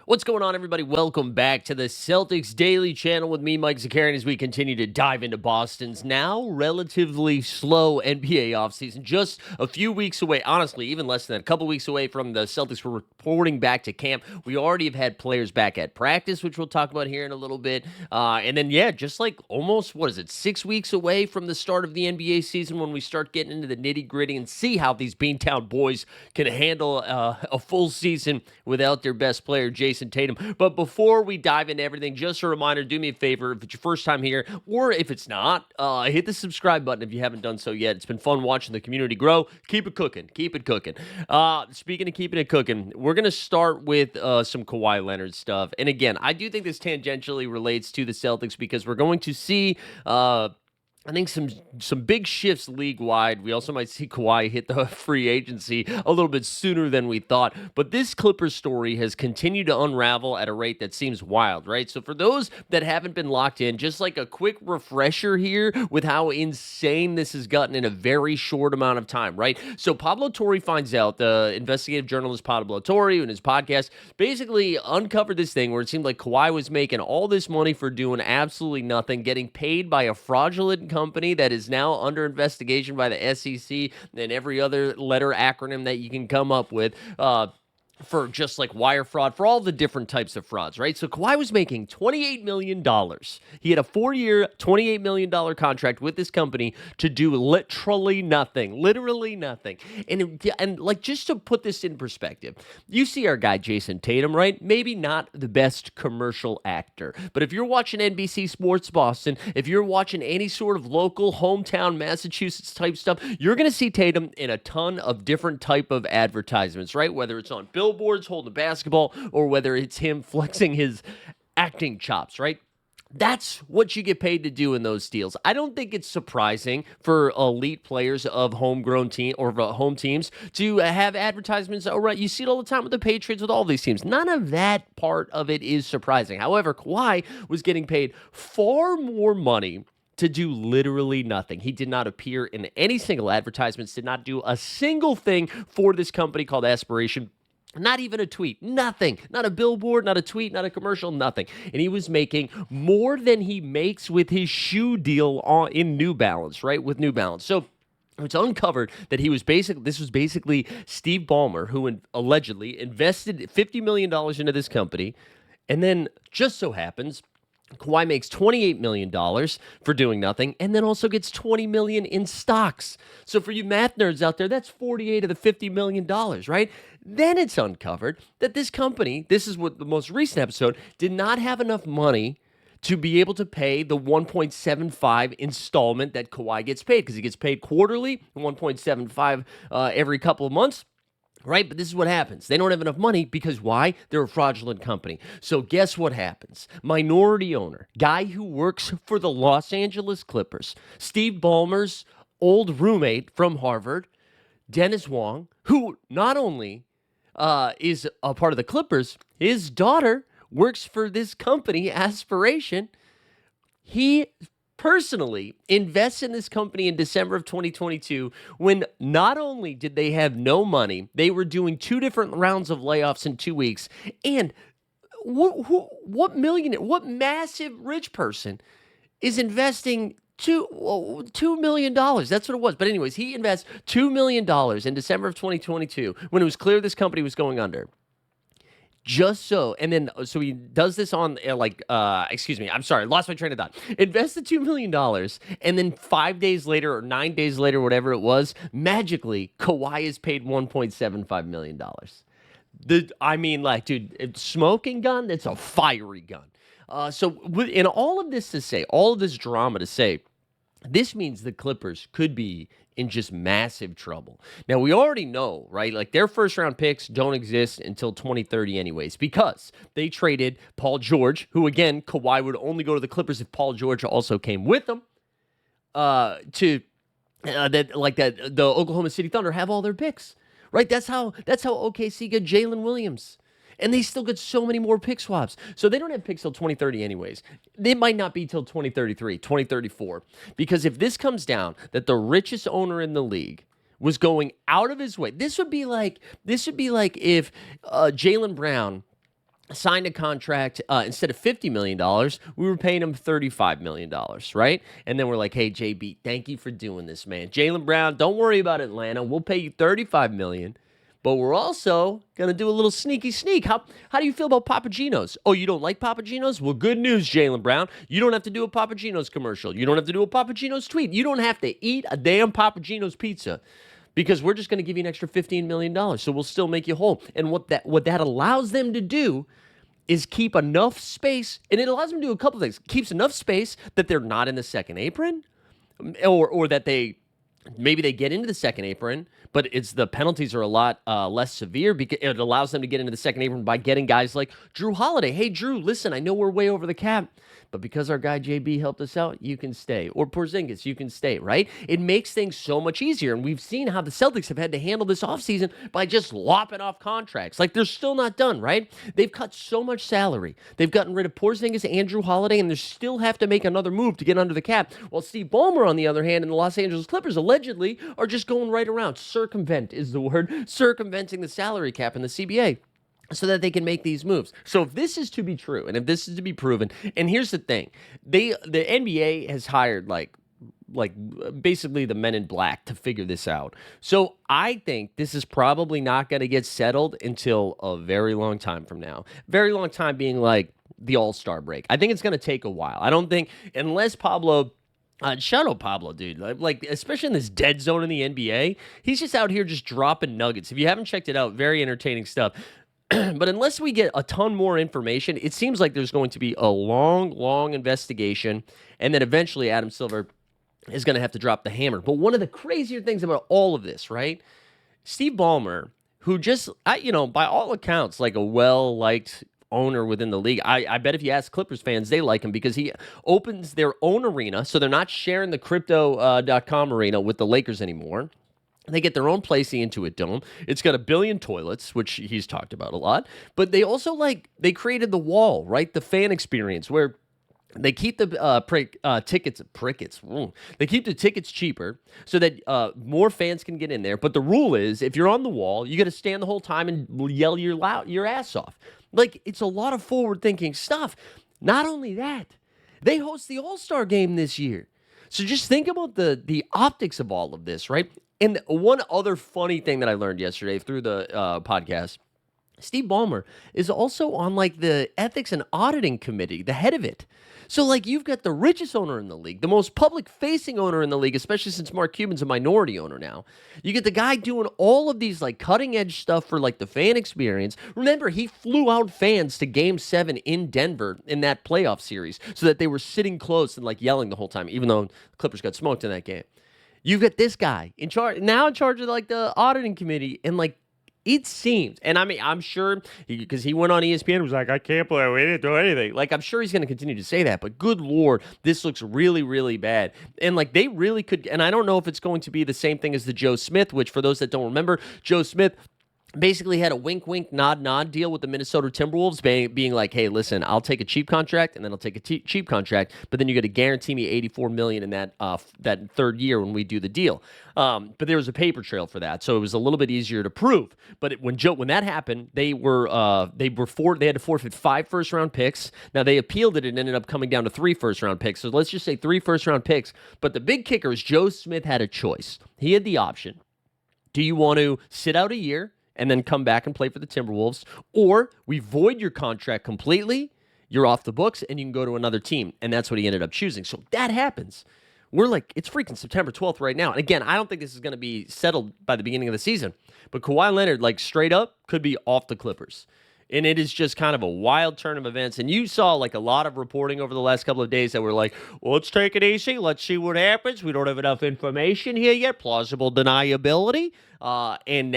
What's going on, everybody? Welcome back to the Celtics Daily Channel with me, Mike Zakarian, as we continue to dive into Boston's now relatively slow NBA offseason. Just a few weeks away, honestly, even less than that, a couple weeks away from the Celtics reporting back to camp. We already have had players back at practice, which we'll talk about here in a little bit. And then, just like almost, 6 weeks away from the start of the NBA season when we start getting into the nitty-gritty and see how these Beantown boys can handle a full season without their best player, Jason Tatum. But before we dive into everything, just a reminder, do me a favor, if it's your first time here, or if it's not, hit the subscribe button if you haven't done so yet. It's been fun watching the community grow. Keep it cooking. Keep it cooking. Speaking of keeping it cooking, we're going to start with some Kawhi Leonard stuff. And again, I do think this tangentially relates to the Celtics because we're going to see I think some big shifts league-wide. We also might see Kawhi hit the free agency a little bit sooner than we thought. But this Clippers story has continued to unravel at a rate that seems wild, right? So for those that haven't been locked in, just like a quick refresher here with how insane this has gotten in a very short amount of time, right? So Pablo Torre finds out, the investigative journalist Pablo Torre in his podcast basically uncovered this thing where it seemed like Kawhi was making all this money for doing absolutely nothing, getting paid by a fraudulent company that is now under investigation by the SEC and every other letter acronym that you can come up with for just like wire fraud, for all the different types of frauds, right? So Kawhi was making $28 million. He had a 4-year, $28 million contract with this company to do literally nothing. And like, just to put this in perspective, you see our guy Jason Tatum, right? Maybe not the best commercial actor, but if you're watching NBC Sports Boston, if you're watching any sort of local hometown Massachusetts type stuff, you're going to see Tatum in a ton of different type of advertisements, right? Whether it's on billboards holding a basketball or whether it's him flexing his acting chops, right? That's what you get paid to do in those deals. I don't think it's surprising for elite players of homegrown team or home teams to have advertisements. Oh, right, you see it all the time with the Patriots, with all these teams. None of that part of it is surprising. However, Kawhi was getting paid far more money to do literally nothing. He did not appear in any single advertisements, did not do a single thing for this company called Aspiration. Not even a tweet, nothing, not a billboard, not a tweet, not a commercial, nothing. And he was making more than he makes with his shoe deal in New Balance, right? With New Balance. So it's uncovered that this was basically Steve Ballmer, who allegedly invested $50 million into this company. And then just so happens, Kawhi makes $28 million for doing nothing and then also gets $20 million in stocks. So for you math nerds out there, that's 48 of the $50 million, right? Then it's uncovered that this company, this is what the most recent episode, did not have enough money to be able to pay the 1.75 installment that Kawhi gets paid, because he gets paid quarterly, 1.75 every couple of months. Right? But this is what happens. They don't have enough money because why? They're a fraudulent company. So guess what happens? Minority owner, guy who works for the Los Angeles Clippers, Steve Ballmer's old roommate from Harvard, Dennis Wong, who not only is a part of the Clippers, his daughter works for this company, Aspiration. He personally invests in this company in December of 2022 when not only did they have no money, they were doing 2 different rounds of layoffs in 2 weeks. And what massive rich person is investing $2 million? That's what it was. But anyways, he invests $2 million in December of 2022 when it was clear this company was going under. Just so, and then, so he does this on, I'm sorry, lost my train of thought. Invest the $2 million, and then 5 days later, or 9 days later, whatever it was, magically, Kawhi is paid $1.75 million. Dude, smoking gun, it's a fiery gun. So, in all of this drama to say, this means the Clippers could be in just massive trouble. Now, we already know, right? Like, their first-round picks don't exist until 2030 anyways, because they traded Paul George, who, again, Kawhi would only go to the Clippers if Paul George also came with them, the Oklahoma City Thunder have all their picks, right? That's how OKC got Jalen Williams. And they still get so many more pick swaps. So they don't have picks till 2030 anyways. It might not be till 2033, 2034. Because if this comes down that the richest owner in the league was going out of his way, this would be like if Jaylen Brown signed a contract instead of $50 million, we were paying him $35 million, right? And then we're like, hey, JB, thank you for doing this, man. Jaylen Brown, don't worry about Atlanta. We'll pay you $35 million. But we're also going to do a little sneaky sneak. How do you feel about Papagenos? Oh, you don't like Papagenos? Well, good news, Jaylen Brown. You don't have to do a Papagenos commercial. You don't have to do a Papagenos tweet. You don't have to eat a damn Papagenos pizza because we're just going to give you an extra $15 million. So we'll still make you whole. And what that allows them to do is keep enough space, and it allows them to do a couple things. Keeps enough space that they're not in the second apron, or that maybe they get into the second apron, but the penalties are a lot less severe because it allows them to get into the second apron by getting guys like Drew Holiday. Hey, Drew, listen, I know we're way over the cap, but because our guy JB helped us out, you can stay. Or Porzingis, you can stay, right? It makes things so much easier, and we've seen how the Celtics have had to handle this offseason by just lopping off contracts. Like, they're still not done, right? They've cut so much salary. They've gotten rid of Porzingis and Drew Holiday, and they still have to make another move to get under the cap. While Steve Ballmer, on the other hand, and the Los Angeles Clippers allegedly are just going right around. Circumvent is the word. Circumventing the salary cap in the CBA, so that they can make these moves. So if this is to be true, and if this is to be proven, and here's the thing, the NBA has hired like basically the men in black to figure this out. So I think this is probably not going to get settled until a very long time from now. Very long time being like the All-Star break. I think it's going to take a while. I don't think, unless Pablo... shout out Pablo, dude. Like, especially in this dead zone in the NBA, he's just out here just dropping nuggets. If you haven't checked it out, very entertaining stuff. But unless we get a ton more information, it seems like there's going to be a long, long investigation, and then eventually Adam Silver is going to have to drop the hammer. But one of the crazier things about all of this, right? Steve Ballmer, who just, by all accounts, like a well-liked owner within the league. I bet if you ask Clippers fans, they like him because he opens their own arena, so they're not sharing the Crypto.com arena with the Lakers anymore. They get their own place, the Intuit Dome. It's got 1 billion toilets, which he's talked about a lot. But they also, they created the wall, right? The fan experience, where they keep the tickets. They keep the tickets cheaper so that more fans can get in there. But the rule is, if you're on the wall, you got to stand the whole time and yell your ass off. Like, it's a lot of forward-thinking stuff. Not only that, they host the All-Star game this year. So just think about the optics of all of this, right? And one other funny thing that I learned yesterday through the podcast, Steve Ballmer is also on the ethics and auditing committee, the head of it. So you've got the richest owner in the league, the most public-facing owner in the league, especially since Mark Cuban's a minority owner now. You get the guy doing all of these cutting-edge stuff for the fan experience. Remember, he flew out fans to Game 7 in Denver in that playoff series so that they were sitting close and yelling the whole time, even though the Clippers got smoked in that game. You've got this guy in charge of the auditing committee, and it seems, and I'm sure, because he went on ESPN and was like, I can't believe we didn't do anything. I'm sure he's going to continue to say that, but good Lord, this looks really, really bad. And they really could, and I don't know if it's going to be the same thing as the Joe Smith, which for those that don't remember, Joe Smith basically had a wink, nod deal with the Minnesota Timberwolves, being like, hey, listen, I'll take a cheap contract, and then I'll take a cheap contract, but then you got to guarantee me $84 million in that third year when we do the deal. But there was a paper trail for that, so it was a little bit easier to prove. But when that happened, they had to forfeit 5 first-round picks. Now they appealed it and ended up coming down to 3 first-round picks. So let's just say 3 first-round picks. But the big kicker is Joe Smith had a choice. He had the option. Do you want to sit out a year and then come back and play for the Timberwolves, or we void your contract completely, you're off the books, and you can go to another team? And that's what he ended up choosing. So that happens. We're it's freaking September 12th right now. And again, I don't think this is going to be settled by the beginning of the season. But Kawhi Leonard, straight up, could be off the Clippers. And it is just kind of a wild turn of events. And you saw a lot of reporting over the last couple of days that were well, let's take it easy. Let's see what happens. We don't have enough information here yet. Plausible deniability. And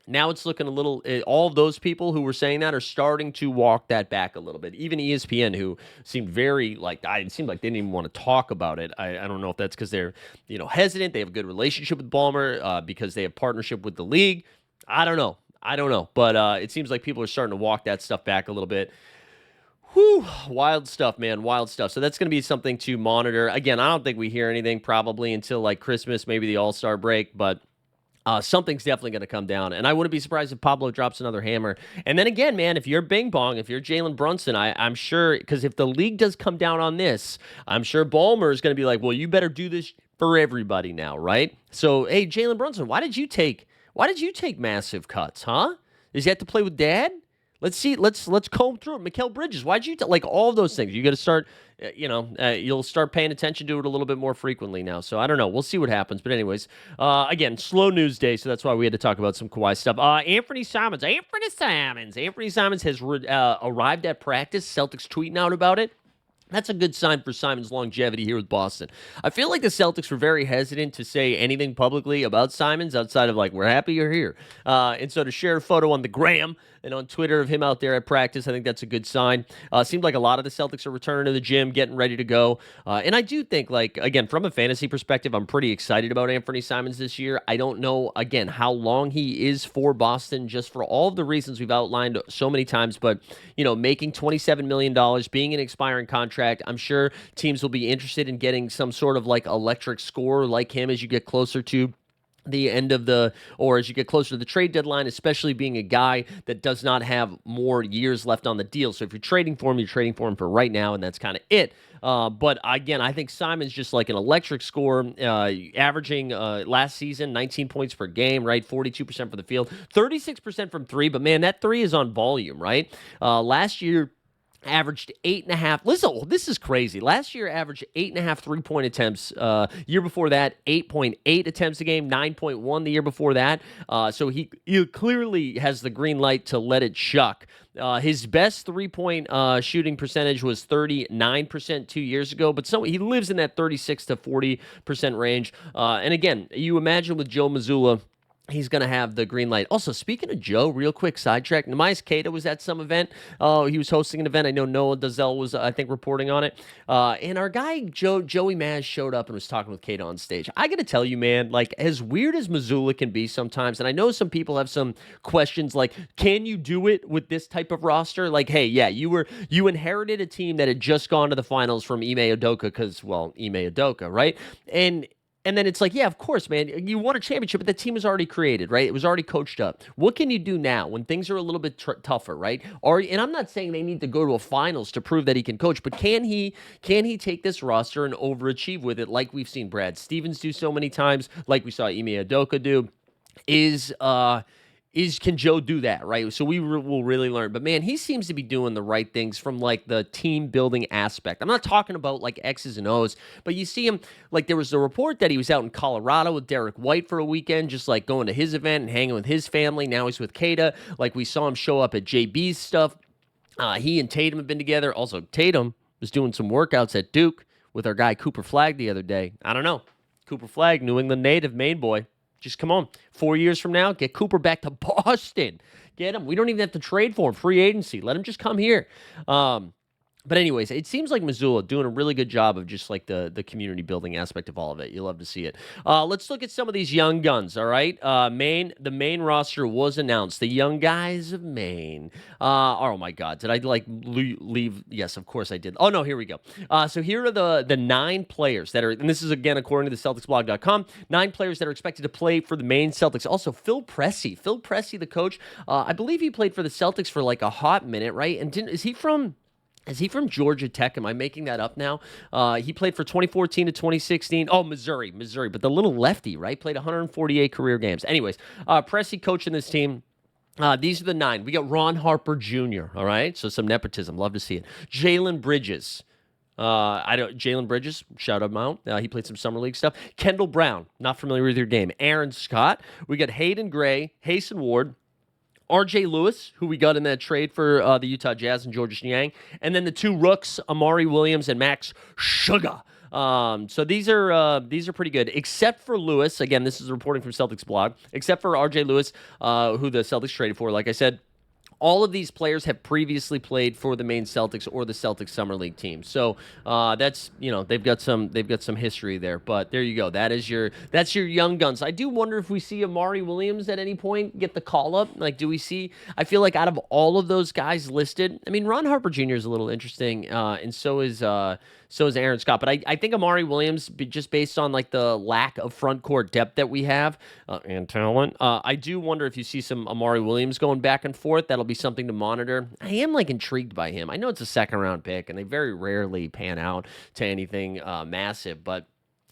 now it's looking a little, all of those people who were saying that are starting to walk that back a little bit. Even ESPN, who seemed very, it seemed like they didn't even want to talk about it. I don't know if that's because they're, hesitant. They have a good relationship with Ballmer because they have partnership with the league. I don't know. But it seems like people are starting to walk that stuff back a little bit. Whew, wild stuff, man, wild stuff. So that's going to be something to monitor. Again, I don't think we hear anything probably until Christmas, maybe the All-Star break, but Something's definitely going to come down. And I wouldn't be surprised if Pablo drops another hammer. And then again, man, if you're Bing Bong, if you're Jalen Brunson, I'm sure, because if the league does come down on this, I'm sure Ballmer is going to be like, well, you better do this for everybody now, right? So, hey, Jalen Brunson, why did you take massive cuts, huh? Does he have to play with dad? Let's see. Let's comb through it. Mikal Bridges, why'd you like all of those things? You got to start. You'll start paying attention to it a little bit more frequently now. So I don't know. We'll see what happens. But anyways, again, slow news day, so that's why we had to talk about some Kawhi stuff. Anthony Simons has arrived at practice. Celtics tweeting out about it. That's a good sign for Simons' longevity here with Boston. I feel like the Celtics were very hesitant to say anything publicly about Simons outside of like, we're happy you're here. And so to share a photo on the gram and on Twitter of him out there at practice, I think that's a good sign. Seemed like a lot of the Celtics are returning to the gym, getting ready to go. And I do think, like, again, from a fantasy perspective, I'm pretty excited about Anthony Simons this year. I don't know, again, how long he is for Boston, just for all of the reasons we've outlined so many times. But, making $27 million, being an expiring contract, I'm sure teams will be interested in getting some sort of like electric scorer like him as you get closer to the end of as you get closer to the trade deadline, especially being a guy that does not have more years left on the deal. So if you're trading for him, you're trading for him for right now, and that's kind of it. But again, I think Simon's just like an electric scorer, averaging last season 19 points per game, right? 42% for the field, 36% from three. But man, that three is on volume, right? Last year, averaged 8.5. Listen, this is crazy. Last year, averaged 8.5 three-point attempts. Year before that, 8.8 attempts a game, 9.1 the year before that. So he clearly has the green light to let it chuck. His best three-point shooting percentage was 39% 2 years ago, but he lives in that 36 to 40% range. And again, you imagine with Joe Mazzulla, he's going to have the green light. Also, speaking of Joe, real quick sidetrack, Neemias Queta was at some event. He was hosting an event. I know Noah Dazelle was, I think, reporting on it. And our guy, Joey Maz, showed up and was talking with Queta on stage. I got to tell you, man, like, as weird as Mazzulla can be sometimes, and I know some people have some questions like, can you do it with this type of roster? Like, hey, yeah, you inherited a team that had just gone to the finals from Ime Udoka because, well, Ime Udoka, right? And then it's like, yeah, of course, man, you won a championship, but the team was already created, right? It was already coached up. What can you do now when things are a little bit tougher, right? And I'm not saying they need to go to a finals to prove that he can coach, but can he take this roster and overachieve with it like we've seen Brad Stevens do so many times, like we saw Ime Udoka do? Can Joe do that, right? So we will really learn. But, man, he seems to be doing the right things from, like, the team-building aspect. I'm not talking about, like, X's and O's, but you see him, like, there was a report that he was out in Colorado with Derek White for a weekend, just, like, going to his event and hanging with his family. Now he's with Queta. Like, we saw him show up at JB's stuff. He and Tatum have been together. Also, Tatum was doing some workouts at Duke with our guy Cooper Flagg the other day. I don't know. Cooper Flagg, New England native, Maine boy. Just come on. 4 years from now, get Cooper back to Boston. Get him. We don't even have to trade for him. Free agency. Let him just come here. But anyways, it seems like Mazzulla doing a really good job of just like the community building aspect of all of it. You love to see it. Let's look at some of these young guns, all right? The Maine roster was announced. The young guys of Maine. Oh, my God. Did I, like, leave? Yes, of course I did. Oh, no, here we go. So here are the 9 players that are, and this is, again, according to the CelticsBlog.com, 9 players that are expected to play for the Maine Celtics. Also, Phil Pressey, the coach. I believe he played for the Celtics for, like, a hot minute, right? And is he from Georgia Tech? Am I making that up now? He played for 2014 to 2016. Oh, Missouri. But the little lefty, right? Played 148 career games. Anyways, Pressey coaching this team. These are the 9. We got Ron Harper Jr., all right? So some nepotism. Love to see it. Jalen Bridges. Jalen Bridges, shout him out. He played some summer league stuff. Kendall Brown, not familiar with your game. Aaron Scott. We got Hayden Gray, Hasten Ward, R.J. Lewis, who we got in that trade for the Utah Jazz and Georges Niang, and then the 2 rooks, Amari Williams and Max Sugar. So these are pretty good, except for Lewis. Again, this is reporting from Celtics blog. Except for R.J. Lewis, who the Celtics traded for. Like I said, All of these players have previously played for the Maine Celtics or the Celtics Summer League team, so that's they've got some history there. But there you go. That's your young guns. I do wonder if we see Amari Williams at any point get the call up. Like, do we see? I feel like out of all of those guys listed, I mean, Ron Harper Jr. is a little interesting, and so is Aaron Scott. But I think Amari Williams, just based on like the lack of front court depth that we have and talent, I do wonder if you see some Amari Williams going back and forth. That'll be something to monitor. I am like intrigued by him. I know it's a second round pick, and they very rarely pan out to anything massive, but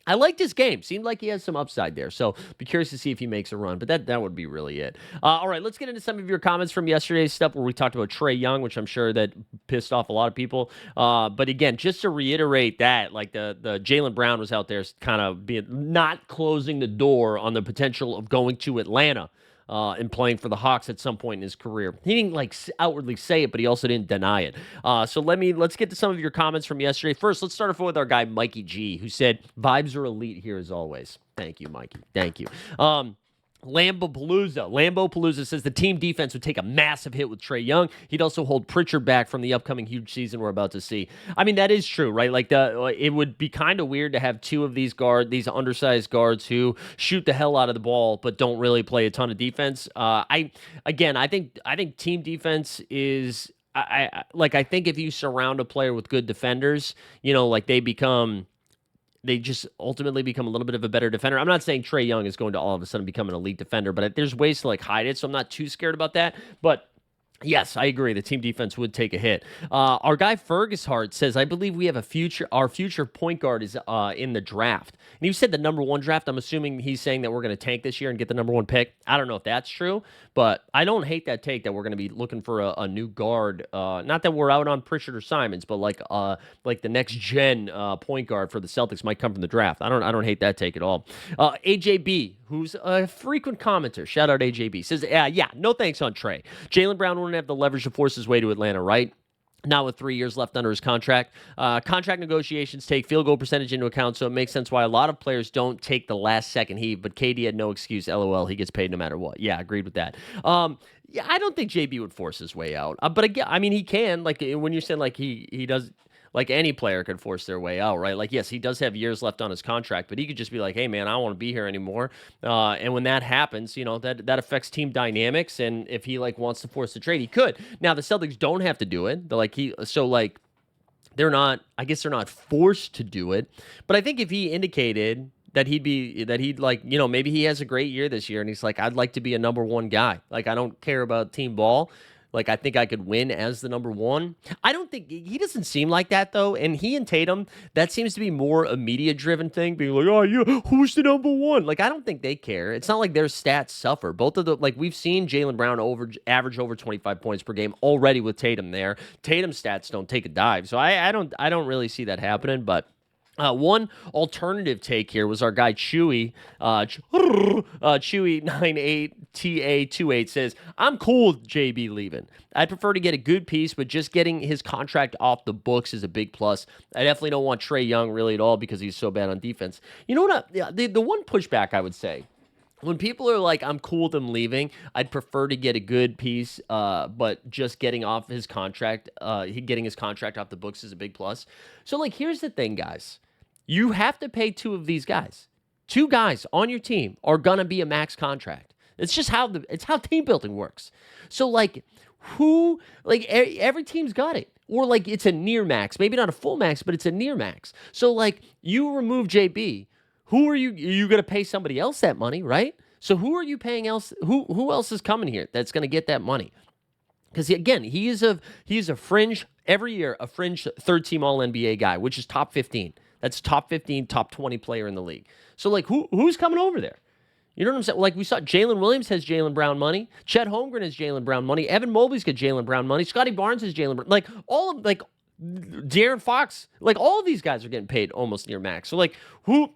I liked his game. Seemed like he has some upside there. So be curious to see if he makes a run. But that would be really it. All right, let's get into some of your comments from yesterday's stuff where we talked about Trae Young, which I'm sure that pissed off a lot of people. But again, just to reiterate that, like the Jaylen Brown was out there kind of being not closing the door on the potential of going to Atlanta. And playing for the Hawks at some point in his career. He didn't like outwardly say it, but he also didn't deny it. So let's get to some of your comments from yesterday. First, let's start off with our guy Mikey G, who said vibes are elite here as always. Thank you, Mikey. Thank you. Lambo Palooza says the team defense would take a massive hit with Trae Young. He'd also hold Pritchard back from the upcoming huge season we're about to see. I mean, that is true, right? Like it would be kind of weird to have two of these undersized guards who shoot the hell out of the ball but don't really play a ton of defense. I think team defense is I think if you surround a player with good defenders, like they just ultimately become a little bit of a better defender. I'm not saying Trae Young is going to all of a sudden become an elite defender, but there's ways to like hide it, so I'm not too scared about that. But yes, I agree. The team defense would take a hit. Our guy Fergus Hart says, I believe we have our future point guard is in the draft. And you said the number one draft. I'm assuming he's saying that we're going to tank this year and get the number one pick. I don't know if that's true, but I don't hate that take that we're going to be looking for a new guard. Not that we're out on Pritchard or Simons, but like the next gen point guard for the Celtics might come from the draft. I don't hate that take at all. AJB, who's a frequent commenter, shout out AJB, says, yeah, no thanks on Trae. Jaylen Brown wouldn't have the leverage to force his way to Atlanta, right? Not with 3 years left under his contract. Contract negotiations take field goal percentage into account, so it makes sense why a lot of players don't take the last second heave, but KD had no excuse. LOL, he gets paid no matter what. Yeah, agreed with that. Yeah, I don't think JB would force his way out. But again, I mean, he can. Like, when you're saying, like, he does... Like, any player could force their way out, right? Like, yes, he does have years left on his contract, but he could just be like, hey, man, I don't want to be here anymore. And when that happens, that affects team dynamics. And if he, like, wants to force the trade, he could. Now, the Celtics don't have to do it. They're not forced to do it. But I think if he indicated that maybe he has a great year this year and he's like, I'd like to be a number one guy. Like, I don't care about team ball. Like, I think I could win as the number one. I don't think he doesn't seem like that, though. And he and Tatum, that seems to be more a media-driven thing, being like, oh, yeah, who's the number one? Like, I don't think they care. It's not like their stats suffer. Both of the, like, we've seen Jaylen Brown average over 25 points per game already with Tatum there. Tatum's stats don't take a dive. So I don't really see that happening, but. One alternative take here was our guy Chewy, Chewy98TA28 says, I'm cool with JB leaving. I'd prefer to get a good piece, but just getting his contract off the books is a big plus. I definitely don't want Trae Young really at all because he's so bad on defense. You know what? The one pushback I would say, when people are like, I'm cool with him leaving, I'd prefer to get a good piece, but just getting off his contract, getting his contract off the books is a big plus. So, like, here's the thing, guys. You have to pay two of these guys. Two guys on your team are going to be a max contract. It's just how team building works. So, like, every team's got it. Or, like, it's a near max. Maybe not a full max, but it's a near max. So, like, you remove JB. Who are you going to pay somebody else that money, right? So who are you paying else? Who else is coming here that's going to get that money? Because again, he is a fringe every year, a fringe third team All NBA guy, which is top 15. That's top 15, top 20 player in the league. So like who's coming over there? You know what I'm saying? Like we saw Jalen Williams has Jaylen Brown money. Chet Holmgren has Jaylen Brown money. Evan Mobley's got Jaylen Brown money. Scotty Barnes has Jaylen Brown. Like all of De'Aaron Fox, like all of these guys are getting paid almost near max. So like who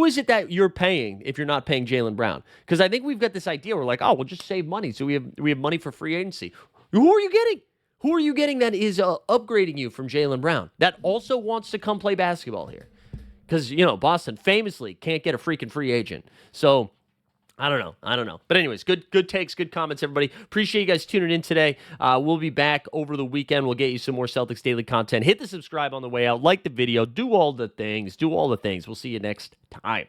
is it that you're paying if you're not paying Jaylen Brown? Because I think we've got this idea. We're like, oh, we'll just save money. So we have money for free agency. Who are you getting? Who are you getting that is upgrading you from Jaylen Brown that also wants to come play basketball here? Because, Boston famously can't get a freaking free agent. So I don't know. I don't know. But anyways, good takes, good comments, everybody. Appreciate you guys tuning in today. We'll be back over the weekend. We'll get you some more Celtics Daily content. Hit the subscribe on the way out. Like the video. Do all the things. Do all the things. We'll see you next time.